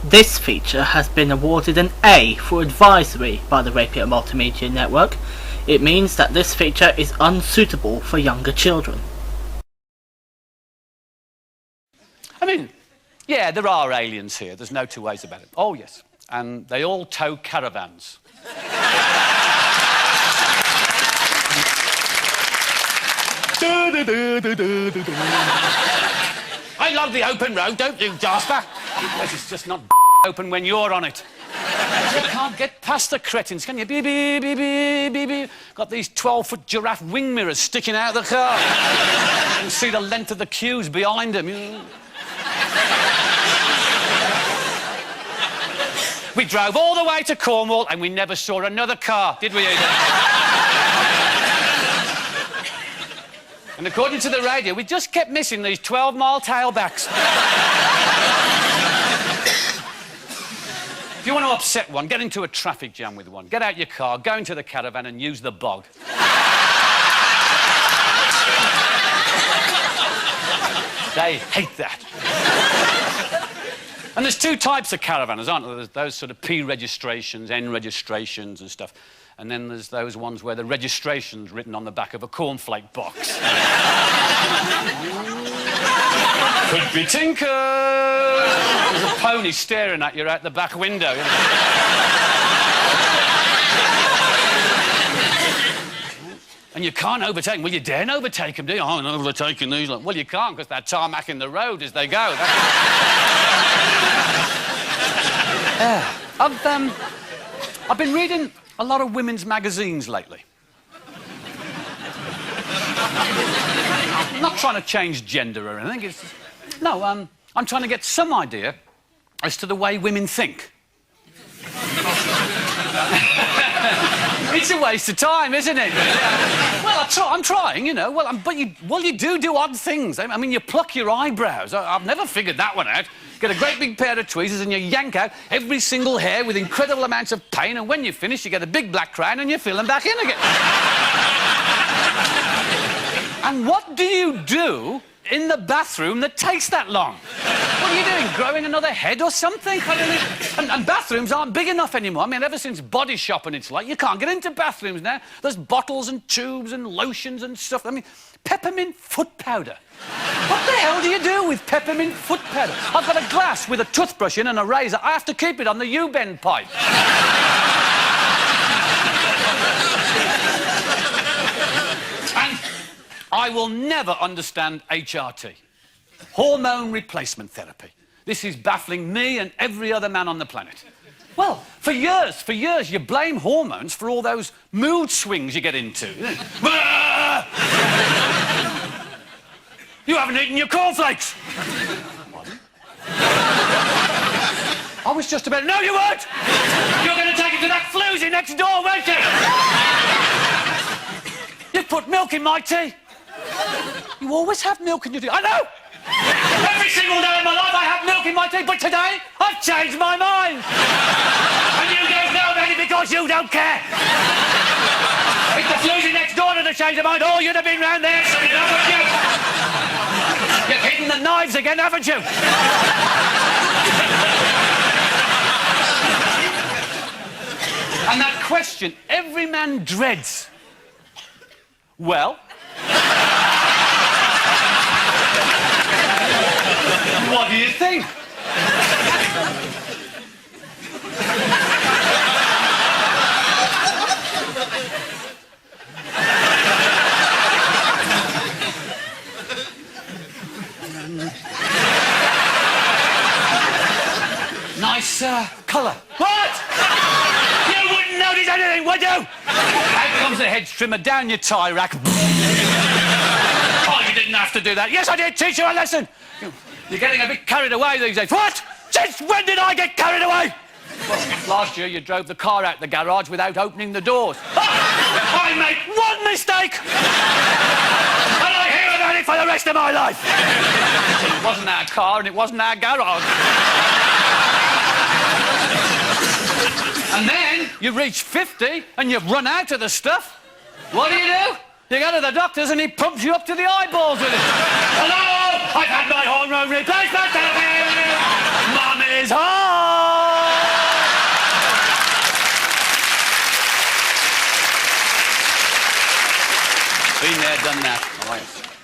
This feature has been awarded an A for advisory by the Rapier Multimedia Network. It means that this feature is unsuitable for younger children. I mean, yeah, there are aliens here. There's no two ways about it. Oh, yes. And they all tow caravans. I love the open road, don't you, Jasper? But it's just not open when you're on it. You can't get past the cretins, can you? Beep, beep, beep, beep, beep, beep. Got these 12-foot giraffe wing mirrors sticking out of the car. You can see the length of the queues behind them. We drove all the way to Cornwall and we never saw another car, did we, Edith? And according to the radio, we just kept missing these 12-mile tailbacks. If you want to upset one, get into a traffic jam with one. Get out your car, go into the caravan and use the bog. They hate that. And there's two types of caravanners, aren't there? There's those sort of P registrations, N registrations and stuff. And then there's those ones where the registration's written on the back of a cornflake box. Could be Tinker. There's a pony staring at you out the back window. And you can't overtake them. Well, you daren't overtake them, do you? Oh, I'm overtaking these. Well, you can't, because they're tarmacking the road as they go. I've been reading a lot of women's magazines lately. I'm not trying to change gender or anything. I'm trying to get some idea as to the way women think. It's a waste of time, isn't it? Well, I'm trying, you know. But you do odd things. I mean, you pluck your eyebrows. I've never figured that one out. Get a great big pair of tweezers and you yank out every single hair with incredible amounts of pain, and when you finish, you get a big black crown and you fill them back in again. And what do you do in the bathroom that takes that long? What are you doing, growing another head or something? And bathrooms aren't big enough anymore. I mean, ever since Body Shop and it's like, you can't get into bathrooms now. There's bottles and tubes and lotions and stuff. I mean, peppermint foot powder. What the hell do you do with peppermint foot powder? I've got a glass with a toothbrush in and a razor. I have to keep it on the U-bend pipe. And I will never understand HRT. Hormone replacement therapy. This is baffling me and every other man on the planet. Well, for years, you blame hormones for all those mood swings you get into. You haven't eaten your cornflakes. I was just about... No, you weren't! You're going to take it to that floozy next door, won't you? You put milk in my tea. You always have milk in your tea. I know! Every single day of my life I have milk in my tea, but today I've changed my mind. And you don't know about it because you don't care. It's the floozy next door that has changed their mind. Oh, you'd have been round there, so you know, haven't you? You've hidden the knives again, haven't you? And that question every man dreads. Well? What do you think? Nice colour. What? You wouldn't notice anything, would you? Out comes the hedge trimmer, down your tie rack. Oh, you didn't have to do that. Yes, I did teach you a lesson. You're getting a bit carried away these days. What? Since when did I get carried away? Well, last year you drove the car out the garage without opening the doors. I made one mistake! And I hear about it for the rest of my life. It wasn't our car and it wasn't our garage. And then you reach 50 and you've run out of the stuff. What do? You go to the doctor's and he pumps you up to the eyeballs with it. Hello! I've had my hormone replacement therapy! Mum is home! Been there, done that. All right.